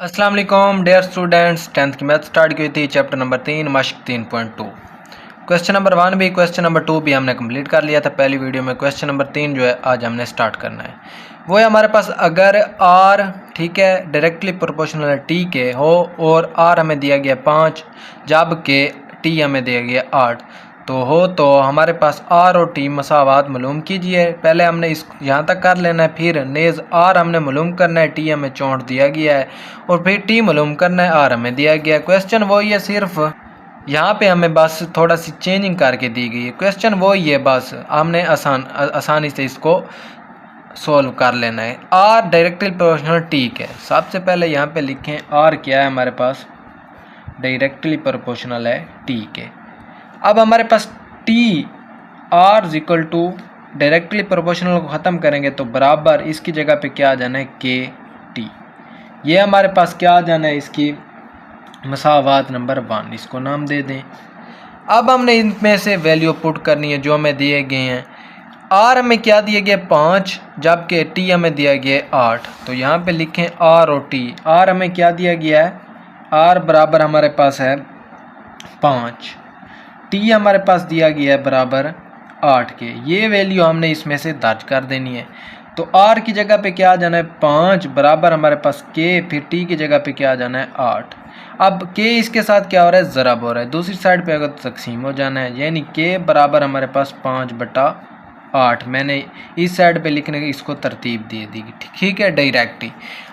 अस्सलाम वालेकुम dear students, 10th की मैथ स्टार्ट की हुई थी। Chapter number 3 मश्क 3.2। क्वेश्चन नंबर 1 भी क्वेश्चन नंबर 2 भी हमने कंप्लीट कर लिया था पहली वीडियो में। क्वेश्चन नंबर 3 जो है आज हमने स्टार्ट करना है। वो है हमारे पास अगर आर ठीक है डायरेक्टली प्रोपोर्शनल है टी के हो और आर हमें दिया गया 5 जबकि टी हमें दिया गया 8 तो हमारे पास आर और टी मसावात मालूम कीजिए। पहले हमने इस यहाँ तक कर लेना है, फिर नेज़ आर हमने मालूम करना है, टी हमें 64 दिया गया है और फिर टी मालूम करना है, आर हमें दिया गया है। क्वेश्चन वही है, सिर्फ यहाँ पे हमें बस थोड़ा सी चेंजिंग करके दी गई है। क्वेश्चन वही है, बस हमने आसानी से इसको सोल्व कर लेना है। आर डायरेक्टली प्रोपोर्शनल टी के सबसे पहले यहाँ पे लिखें आर क्या है, हमारे पास डायरेक्टली प्रोपोर्शनल है टी के। अब हमारे पास T R equal to directly proportional को ख़त्म करेंगे तो बराबर इसकी जगह पे क्या आ जाना है के टी। ये हमारे पास क्या आ जाना है, इसकी मसावात नंबर 1, इसको नाम दे दें। अब हमने इनमें से वैल्यू पुट करनी है जो हमें दिए गए हैं। आर हमें क्या दिया गया 5 जबकि टी हमें दिया गया 8, तो यहाँ पे लिखें आर और टी। आर हमें क्या दिया गया है, आर बराबर हमारे पास है 5, टी हमारे पास दिया गया है बराबर 8 के। ये वैल्यू हमने इसमें से दर्ज कर देनी है। तो आर की जगह पे क्या आ जाना है 5 बराबर हमारे पास के, फिर टी की जगह पे क्या आ जाना है 8। अब के इसके साथ क्या हो रहा है, ज़रब हो रहा है, दूसरी साइड पे अगर तकसीम हो जाना है, यानी के बराबर हमारे पास 5/8। मैंने इस साइड पे लिखने की इसको तरतीब दे दी, ठीक है, डायरेक्ट ही।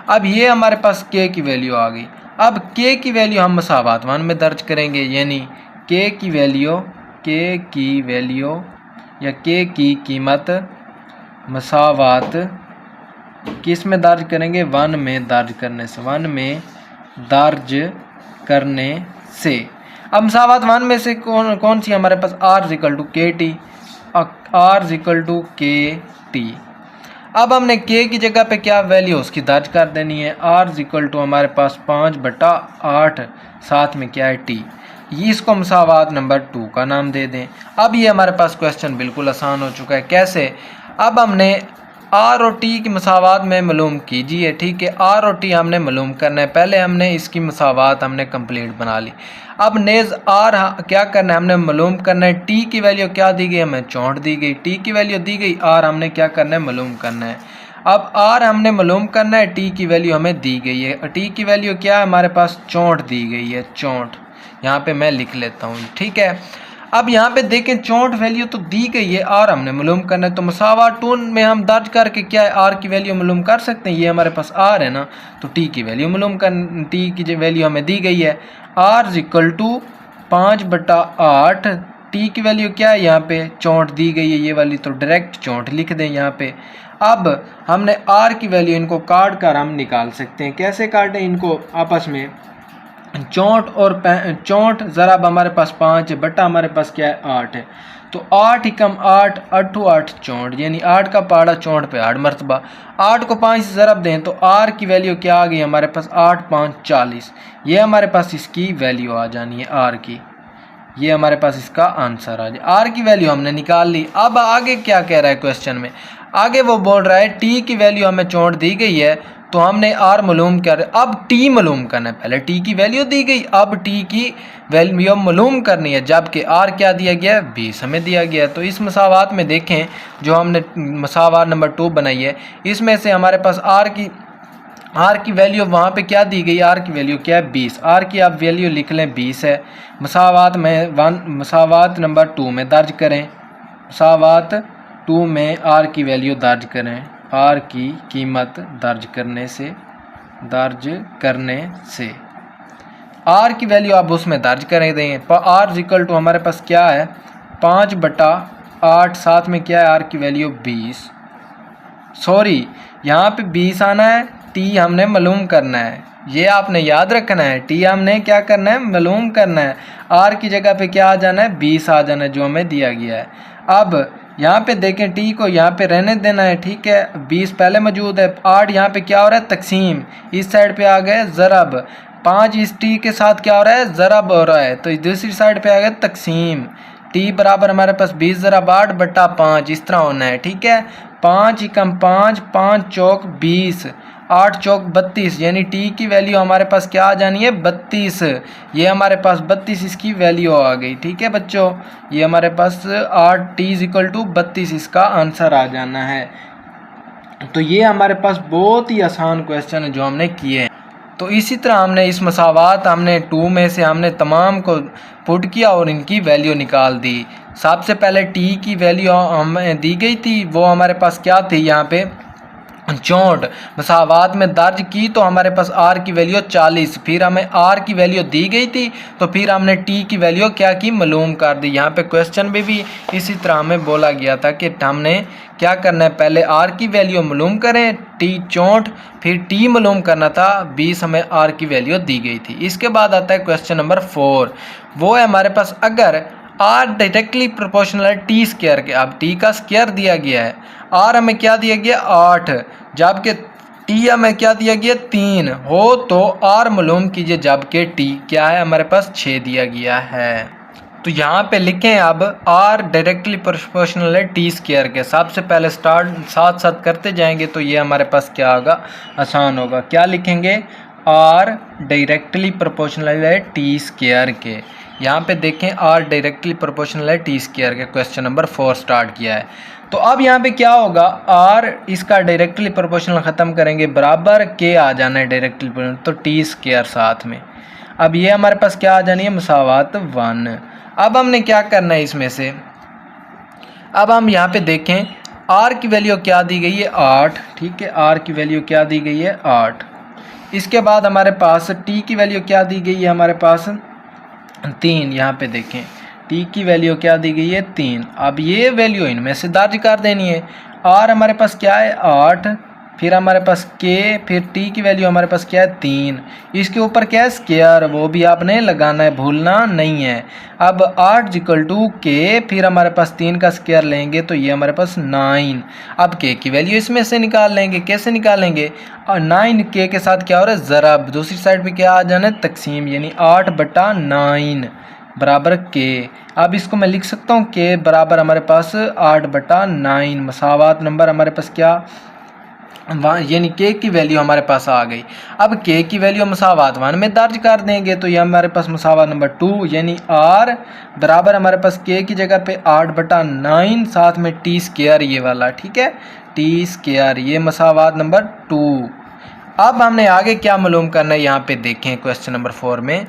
अब ये हमारे पास के की वैल्यू आ गई। अब के की वैल्यू हम मसावात 1 में दर्ज करेंगे, यानी के की वैल्यू या के की कीमत मसावात किस में दर्ज करेंगे, 1 में दर्ज करने से, 1 में दर्ज करने से। अब मसावात 1 में से कौन सी हमारे पास, आर इक्वल टू के टी, आर इक्वल टू के टी। अब हमने के की जगह पे क्या वैल्यू उसकी दर्ज कर देनी है, आर इक्वल टू हमारे पास 5/8, साथ में क्या है टी। ये इसको मसावात नंबर 2 का नाम दे दें। अब ये हमारे पास क्वेश्चन बिल्कुल आसान हो चुका है। कैसे, अब हमने आर और टी की मसावात में मालूम कीजिए, ठीक है, आर और टी हमने मालूम करना है। पहले हमने इसकी मसावात हमने कंप्लीट बना ली। अब नेज़ आर क्या करना है, हमने मालूम करना है। टी की वैल्यू क्या दी गई, हमें 64 दी गई, टी की वैल्यू दी गई, आर हमने क्या करना है, मालूम करना है। अब आर हमने मालूम करना है, टी की वैल्यू हमें दी गई है। टी की वैल्यू क्या है, हमारे पास 64 दी गई है, 64 यहाँ पे मैं लिख लेता हूँ, ठीक है। अब यहाँ पे देखें 64 वैल्यू तो दी गई है, आर हमने मालूम करना है, तो मसावात 2 में हम दर्ज करके क्या है, आर की वैल्यू मालूम कर सकते हैं। ये हमारे पास आर है ना, तो टी की वैल्यू मालूम कर, टी की वैल्यू हमें दी गई है, आर इक्वल टू 5/8। टी की वैल्यू क्या है, यहाँ पे 64 दी गई है ये वाली, तो डायरेक्ट 64 लिख दें यहाँ पे। अब हमने आर की वैल्यू इनको काट कर हम निकाल सकते हैं। कैसे काटें इनको आपस में, 64 और 64 ज़रा हमारे पास 5 है, बटा हमारे पास क्या है 8 है, तो 8 एकम 8, 8 8 64, यानी 8 का पाड़ा 64 पे 8 मरतबा। 8 को 5 से ज़रब दें तो आर की वैल्यू क्या आ गई हमारे पास, 8 5 40। ये हमारे पास इसकी वैल्यू आ जानी है आर की, ये हमारे पास इसका आंसर आ जाए। आर की वैल्यू हमने निकाल ली। अब आगे क्या कह रहा है क्वेश्चन में, आगे वो बोल रहा है टी की वैल्यू हमें 64 दी गई है, तो हमने आर मालूम कर, अब टी मालूम करना है। पहले टी की वैल्यू दी गई, अब टी की वैल्यू मालूम करनी है, जबकि आर क्या दिया गया है, 20 हमें दिया गया है। तो इस मसावात में देखें जो हमने मसावात नंबर 2 बनाई है, इसमें से हमारे पास आर की वैल्यू वहाँ पे क्या दी गई, आर की वैल्यू क्या है 20, आर की आप वैल्यू लिख लें 20 है। मसावात नंबर 2 में दर्ज करें, मसावात 2 में आर की वैल्यू दर्ज करें, आर की कीमत दर्ज करने से आर की वैल्यू आप उसमें दर्ज कर दें। आर इक्वल टू हमारे पास क्या है 5/8, साथ में क्या है आर की वैल्यू 20, सॉरी यहाँ पे 20 आना है, टी हमने मालूम करना है, ये आपने याद रखना है, टी हमने क्या करना है, मालूम करना है। आर की जगह पे क्या आ जाना है, 20 आ जाना है जो हमें दिया गया है। अब यहाँ पे देखें टी को यहाँ पे रहने देना है, ठीक है, 20 पहले मौजूद है, 8 यहाँ पे क्या हो रहा है तकसीम, इस साइड पे आ गए ज़रब, 5 इस टी के साथ क्या हो रहा है, ज़रब हो रहा है, तो दूसरी साइड पे आ गया तकसीम। टी बराबर हमारे पास 20 ज़रब 8/5 इस तरह होना है, ठीक है। 5 एकम 5, 5 चौक 20। 8 चौक 32, यानी टी की वैल्यू हमारे पास क्या आ जानी है 32। ये हमारे पास 32 इसकी वैल्यू आ गई। ठीक है बच्चों, ये हमारे पास 8t = 32 इसका आंसर आ जाना है। तो ये हमारे पास बहुत ही आसान क्वेश्चन है जो हमने किए हैं। तो इसी तरह हमने इस मसावात हमने 2 में से हमने तमाम को पुट किया और इनकी वैल्यू निकाल दी। सबसे पहले टी की वैल्यू हमें दी गई थी, वो हमारे पास क्या थी यहाँ पे 64। मसावात में दर्ज की तो हमारे पास आर की वैल्यू 40, फिर हमें आर की वैल्यू दी गई थी तो फिर हमने टी की वैल्यू क्या की मालूम कर दी। यहाँ पे क्वेश्चन में भी इसी तरह हमें बोला गया था कि हमने क्या करना है, पहले आर की वैल्यू मालूम करें, टी 64, फिर टी मालूम करना था 20, हमें आर की वैल्यू दी गई थी। इसके बाद आता है क्वेश्चन नंबर 4, वो है हमारे पास अगर आर डायरेक्टली प्रोपोर्शनल है टी स्क्वायर के। अब टी का स्क्वायर दिया गया है, आर हमें क्या दिया गया 8, जबकि टी हमें क्या दिया गया 3 हो, तो आर मालूम कीजिए जबकि टी क्या है हमारे पास 6 दिया गया है। तो यहाँ पे लिखें अब आर डायरेक्टली प्रोपोर्शनल है टी स्क्वायर के। सबसे पहले स्टार्ट साथ साथ करते जाएंगे तो ये हमारे पास क्या होगा, आसान होगा। क्या लिखेंगे, आर डायरेक्टली प्रोपोर्शनल है टी स्क्वायर के। यहाँ पे देखें आर डायरेक्टली प्रोपोर्शनल है टी स्क्वायर के, क्वेश्चन नंबर 4 स्टार्ट किया है। तो अब यहाँ पे क्या होगा, आर इसका डायरेक्टली प्रोपोर्शनल ख़त्म करेंगे, बराबर के आ जाना है डायरेक्टली प्रोपोर्शनल, तो टी स्क्वायर साथ में। अब ये हमारे पास क्या आ जानी है मसावात 1। अब हमने क्या करना है इसमें से, अब हम यहाँ पे देखें आर की वैल्यू क्या दी गई है 8। ठीक है, आर की वैल्यू क्या दी गई है 8। इसके बाद हमारे पास टी की वैल्यू क्या दी गई है हमारे पास 3। यहाँ पे देखें टी की वैल्यू क्या दी गई है 3। अब ये वैल्यू इनमें से दर्ज कर देनी है। आर हमारे पास क्या है 8, फिर हमारे पास के, फिर टी की वैल्यू हमारे पास क्या है 3, इसके ऊपर क्या है स्क्वायर, वो भी आपने लगाना है, भूलना नहीं है। अब 8 = के, फिर हमारे पास 3 का स्क्वायर लेंगे तो ये हमारे पास 9। अब के की वैल्यू इसमें से निकाल लेंगे, कैसे निकालेंगे, और 9 के साथ क्या हो रहा है ज़रब, दूसरी साइड पे क्या आ जाना है तकसीम, यानी 8/9 बराबर के। अब इसको मैं लिख सकता हूँ के बराबर हमारे पास 8/9। मसावात नंबर हमारे पास क्या, यानी के की वैल्यू हमारे पास आ गई। अब के की वैल्यू मसावात 1 में दर्ज कर देंगे तो ये हमारे पास मसावात नंबर 2, यानी आर बराबर हमारे पास के की जगह पे 8/9 साथ में टी स्क्वायर ये वाला। ठीक है, टी स्क्वायर, ये मसावात नंबर 2। अब हमने आगे क्या मालूम करना है, यहाँ पे देखें क्वेश्चन नंबर 4 में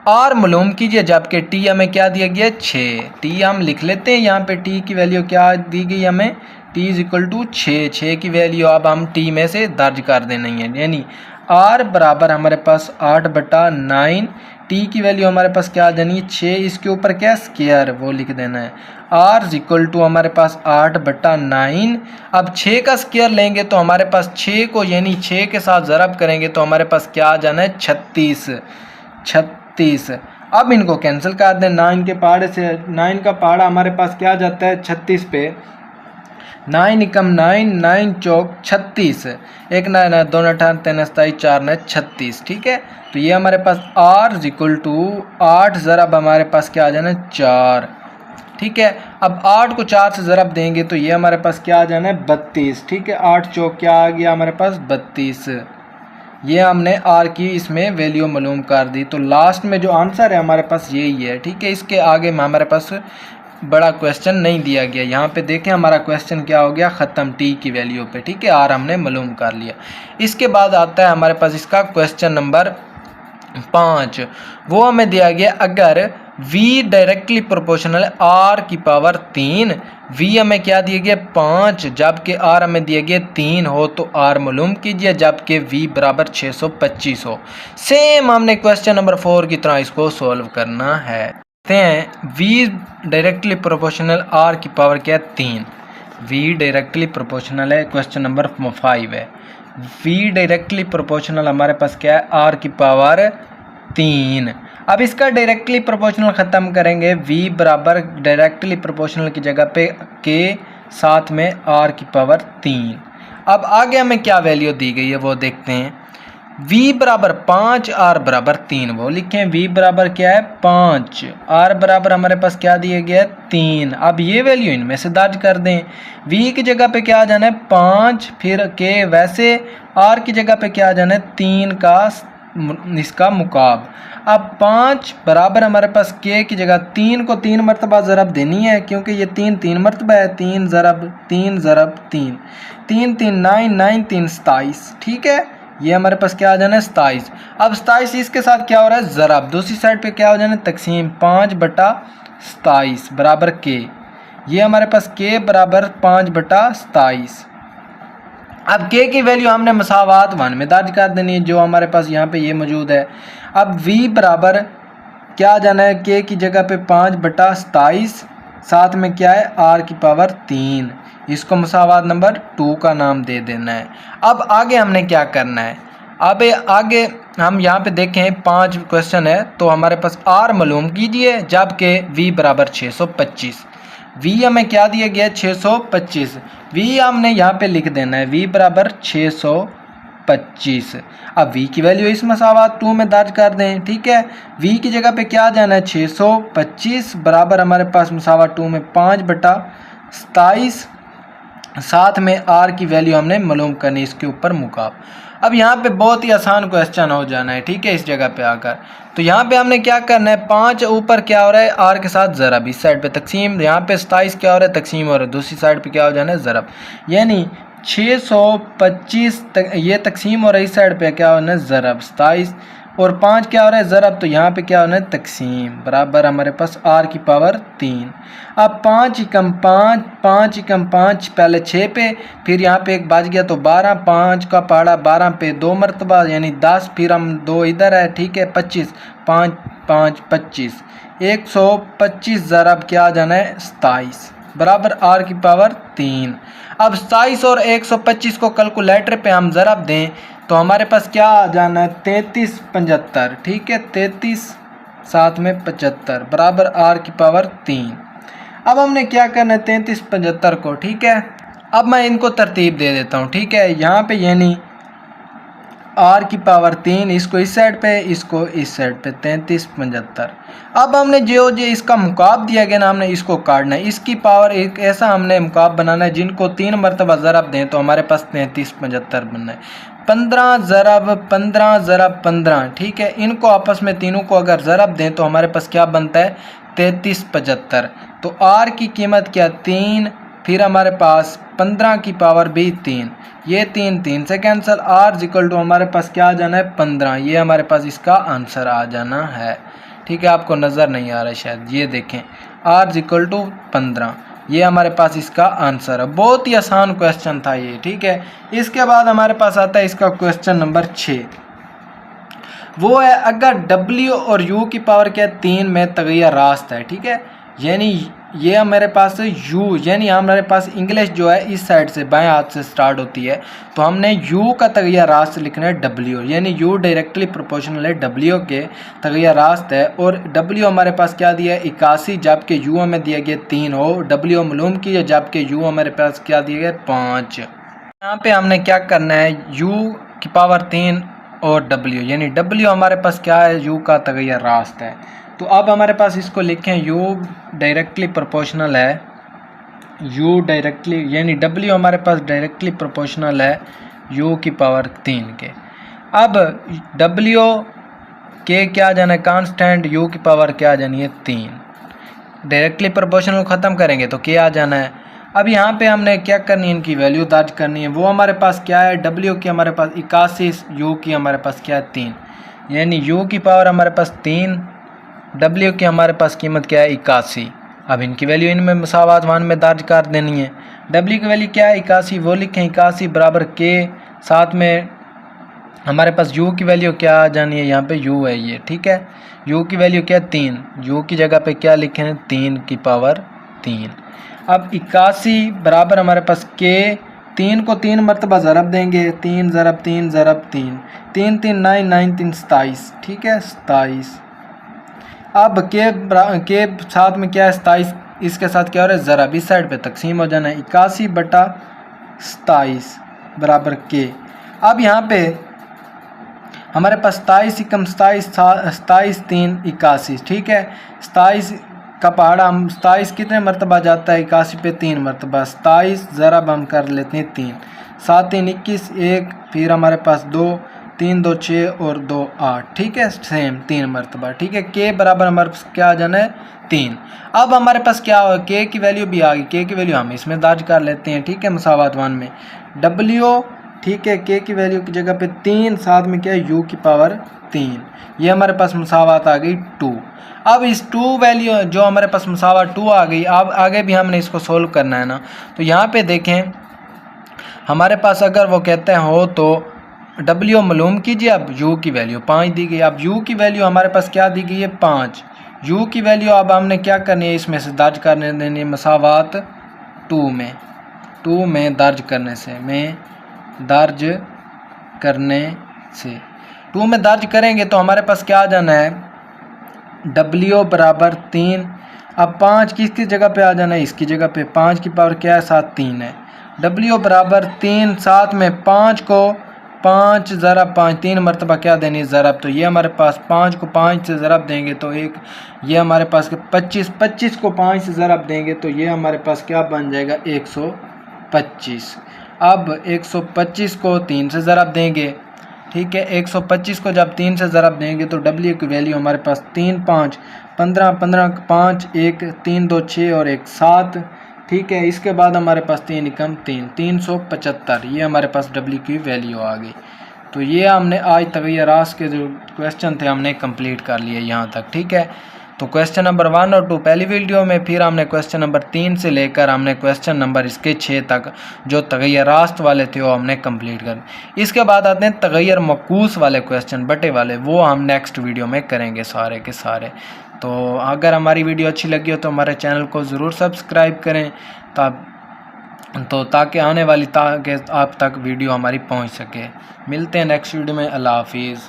आर मालूम कीजिए जबकि टी हमें क्या दिया गया 6। टी हम लिख लेते हैं, यहाँ पे टी की वैल्यू क्या दी गई हमें, टी = 6। 6 की वैल्यू अब हम टी में से दर्ज कर देनी है, यानी आर बराबर हमारे पास 8/9, टी की वैल्यू हमारे पास क्या आ जानी है 6, इसके ऊपर क्या स्क्वायर वो लिख देना है। आर = हमारे पास 8/9। अब 6 का स्क्वायर लेंगे तो हमारे पास 6 को यानी 6 के साथ ज़रब करेंगे तो हमारे पास क्या आ जाना है 36। अब इनको कैंसिल कर दें, 9 के पहाड़े से 9 का पहाड़ा हमारे पास क्या जाता है 36 पे, 9 × 9, 9 चौक 36, 1 9 9 2 18 3 27 4 9 36। ठीक है, तो ये हमारे पास R = 8 ज़रब हमारे पास क्या आ जाना 4। ठीक है, अब 8 को 4 से ज़रब देंगे तो ये हमारे पास क्या आ जाना है 32। ठीक है, 8 चौक क्या आ गया हमारे पास 32। ये हमने आर की इसमें वैल्यू मालूम कर दी। तो लास्ट में जो आंसर है हमारे पास यही है। ठीक है, इसके आगे में हमारे पास बड़ा क्वेश्चन नहीं दिया गया। यहाँ पे देखें हमारा क्वेश्चन क्या हो गया ख़त्म टी की वैल्यू पे। ठीक है, आर हमने मालूम कर लिया। इसके बाद आता है हमारे पास इसका क्वेश्चन नंबर 5, वो हमें दिया गया अगर v डायरेक्टली प्रोपोर्शनल r की पावर 3, v हमें क्या दिया गया 5, जबकि r हमें दिया गया 3 हो तो r मालूम कीजिए जबकि v बराबर 625 हो। सेम हमने क्वेश्चन नंबर 4 की तरह इसको सॉल्व करना है। देखते हैं v डायरेक्टली प्रोपोर्शनल r की पावर क्या है 3, v डायरेक्टली प्रोपोर्शनल है, क्वेश्चन नंबर 5 है। v डायरेक्टली प्रोपोर्शनल हमारे पास क्या है r की पावर 3। अब इसका डायरेक्टली प्रोपोर्शनल ख़त्म करेंगे, v बराबर डायरेक्टली प्रोपोर्शनल की जगह पे के साथ में r की पावर 3। अब आगे हमें क्या वैल्यू दी गई है वो देखते हैं। v बराबर 5, r बराबर 3, वो लिखें v बराबर क्या है 5, r बराबर हमारे पास क्या दिया गया है 3। अब ये वैल्यू इनमें से दर्ज कर दें। v की जगह पे क्या आ जाना है 5, फिर k, वैसे r की जगह पे क्या आ जाना है 3 का इसका मुकाब। अब 5 बराबर हमारे पास k की जगह 3 को 3 मरतबा ज़रब देनी है, क्योंकि ये 3 मरतबा है, 3 ज़रब 3 ज़रब 3, 3 3 9, 9 3 27, ठीक है। ये हमारे पास क्या आ जाना है 27। अब 27 इसके साथ क्या हो रहा है ज़रब, दूसरी साइड पे क्या हो जाना है तकसीम, 5/27 बराबर k। ये हमारे पास k बराबर 5/27। अब k की वैल्यू हमने मसावात 1 में दर्ज कर देनी है, जो हमारे पास यहाँ पे ये मौजूद है। अब v बराबर क्या आ जाना है k की जगह पे 5/27, साथ में क्या है r की पावर 3, इसको मसावात नंबर 2 का नाम दे देना है। अब आगे हमने क्या करना है, अब आगे हम यहाँ पे देखें 5 क्वेश्चन है, तो हमारे पास r मालूम कीजिए, जबकि v बराबर 625। v हमें क्या दिया गया है 625, v हमने यहाँ पे लिख देना है v बराबर 625। अब v की वैल्यू इस मसावात 2 में दर्ज कर दें, ठीक है। v की जगह पे क्या आ जाना है 625 बराबर हमारे पास मसावात 2 में 5/27, साथ में r की वैल्यू हमने मालूम करनी इसके ऊपर मुकाब। अब यहाँ पे बहुत ही आसान क्वेश्चन हो जाना है, ठीक है। इस जगह पे आकर तो यहाँ पे हमने क्या करना है, 5 ऊपर क्या हो रहा है r के साथ ज़रब, इस साइड पे तकसीम, यहाँ पे 27 क्या हो रहा है तकसीम हो रहा है, दूसरी साइड पे क्या हो जाना है ज़रब, यानी 625 ये तकसीम हो रहा है, इस साइड पे क्या होना है ज़रब 27, और 5 क्या हो रहा है ज़रब, तो यहाँ पे क्या होना है तकसीम, बराबर हमारे पास r की पावर 3। अब 5 एकम 5, 5 एकम 5, पहले 6 पे, फिर यहाँ पे एक बच गया तो 12, 5 का पहाड़ा 12 पे 2 मरतबा यानी 10, फिर हम 2 इधर है, ठीक है 25, 5 5 25, 125 ज़रब क्या आ जाना है 27 बराबर r की पावर 3। अब 27 और 125 को कैलकुलेटर पे हम ज़रब दें तो हमारे पास क्या आ जाना है 3375, ठीक है 33 साथ में 75 बराबर r की पावर 3। अब हमने क्या करना है 3375 को, ठीक है। अब मैं इनको तरतीब दे देता हूँ, ठीक है। यहाँ पे यानी r की पावर 3, इसको इस साइड पे, इसको इस साइड पे 3375। अब हमने जो इसका मुकाब दिया गया ना, हमने इसको काटना है, इसकी पावर एक ऐसा हमने मुकाब बनाना है जिनको 3 मरतबा ज़रब दें तो हमारे पास 3375 बनना है। 15 ज़रब 15 ज़रब 15, ठीक है। इनको आपस में तीनों को अगर ज़रब दें तो हमारे पास क्या बनता है 3375। तो r की कीमत क्या 3, फिर हमारे पास 15 की पावर भी 3, ये 3 से कैंसिल, r इक्वल टू हमारे पास क्या आ जाना है 15, ये हमारे पास इसका आंसर आ जाना है, ठीक है। आपको नज़र नहीं आ रहा है शायद, ये देखें r इक्वल टू 15, ये हमारे पास इसका आंसर है। बहुत ही आसान क्वेश्चन था ये, ठीक है। इसके बाद हमारे पास आता है इसका क्वेश्चन नंबर 6, वो है अगर w और u की पावर क्या 3 में तगैयर रास्त है, ठीक है। यानी ये हमारे पास u, यानी हमारे पास इंग्लिश जो है इस साइड से बाएं हाथ से स्टार्ट होती है, तो हमने u का तगैयर रास्त लिखना है w, यानी u डायरेक्टली प्रोपोर्शनल है w के तगैयर रास्त है। और w हमारे पास क्या दिया है 81, जबकि u हमें दिया गया 3 हो, w मालूम किया, जबकि u हमारे पास क्या दिया गया 5। यहाँ पे हमने क्या करना है u की पावर 3 और w, यानी w हमारे पास क्या है u का तगैयर रास्त है। तो अब हमारे पास इसको लिखें u डायरेक्टली प्रोपोर्शनल है, u डायरेक्टली यानी w हमारे पास डायरेक्टली प्रोपोर्शनल है u की पावर 3 के। अब w के क्या जाना है कांस्टेंट, u की पावर क्या जानी है 3, डायरेक्टली प्रोपोर्शनल ख़त्म करेंगे तो क्या आ जाना है। अब यहाँ पे हमने क्या करनी है, इनकी वैल्यू दर्ज करनी है। वो हमारे पास क्या है w की हमारे पास 81, u की हमारे पास क्या है 3, यानी u की पावर हमारे पास 3, w की हमारे पास कीमत क्या है 81। अब इनकी वैल्यू इनमें मसावात 1 में दर्ज कर देनी है। w की वैल्यू क्या है 81, वो लिखें 81 बराबर k, साथ में हमारे पास u की वैल्यू क्या आ जानी है, यहाँ पे u है ये, ठीक है। u की वैल्यू क्या है 3, u की जगह पे क्या लिखे हैं 3 की पावर 3। अब 81 बराबर हमारे पास k, 3 को 3 मरतबा ज़रब देंगे, 3 ज़रब 3 ज़रब 3, 3 3 9 9 3 27, ठीक है 27। अब के साथ में क्या है 27, इसके साथ क्या हो रहा है ज़रब, इस साइड पे तकसीम हो जाना है 81/27 बराबर के। अब यहाँ पे हमारे पास 27 एकम 27 3 81, ठीक है। 27 का पहाड़ा हम 27 कितने मरतबा जाता है, 81 पे 3 मरतबा। 27 ज़रा हम कर लेते हैं 3, 7 3 21 1, फिर हमारे पास 2 3 2 6 और 2 8, ठीक है, सेम 3 मरतबा, ठीक है। के बराबर हमारे पास क्या आ जाना है 3। अब हमारे पास क्या हो, के की वैल्यू भी आ गई, के की वैल्यू हम इसमें दर्ज कर लेते हैं, ठीक है, मसावात 1 में डब्ल्यू, ठीक है, के की वैल्यू की जगह पे 3, साथ में क्या है यू की पावर 3, ये हमारे पास मसावात आ गई 2। अब इस 2 वैल्यू जो हमारे पास मसावात 2 आ गई, अब आगे भी हमने इसको सोल्व करना है ना। तो यहाँ पे देखें हमारे पास अगर वो कहते हैं हो तो डब्ल्यू मालूम कीजिए, अब यू की वैल्यू 5 दी गई। अब यू की वैल्यू हमारे पास क्या दी गई है 5, यू की वैल्यू अब हमने क्या करनी है, इसमें से दर्ज करने देनी है मसावात 2 में दर्ज करने से, टू में दर्ज करेंगे तो हमारे पास क्या आ जाना है W बराबर 3। अब 5 किसकी जगह पे आ जाना है, इसकी जगह पे, 5 की पावर क्या है 7 3 है। W बराबर 3, साथ में 5 को 5 ज़रब 5 3 मरतबा क्या देनी ज़रब, तो ये हमारे पास 5 को 5 से ज़रब देंगे तो एक, ये हमारे पास 25 को 5 से ज़रब देंगे तो ये हमारे पास क्या बन जाएगा 125। अब 125 को 3 से ज़रब देंगे, ठीक है, 125 को जब 3 से ज़रब देंगे तो W की वैल्यू हमारे पास 3 5 15 15 5 1 3 2 6 और 1 7, ठीक है। इसके बाद हमारे पास 3 एकम 3 375, ये हमारे पास W की वैल्यू आ गई। तो ये हमने आज तग़य्युरात के जो क्वेश्चन थे हमने कंप्लीट कर लिए यहाँ तक, ठीक है। तो क्वेश्चन नंबर 1 और 2 पहली वीडियो में, फिर हमने क्वेश्चन नंबर 3 से लेकर हमने क्वेश्चन नंबर इसके 6 तक जो तग़य्युरात वाले थे वो हमने कंप्लीट कर। इसके बाद आते हैं तग़य्युर मक़ूस वाले क्वेश्चन, बटे वाले, वो हम नेक्स्ट वीडियो में करेंगे सारे के सारे। तो अगर हमारी वीडियो अच्छी लगी हो तो हमारे चैनल को ज़रूर सब्सक्राइब करें ताकि आने वाली आप तक वीडियो हमारी पहुँच सके। मिलते हैं नेक्स्ट वीडियो में, अल्लाह हाफिज़।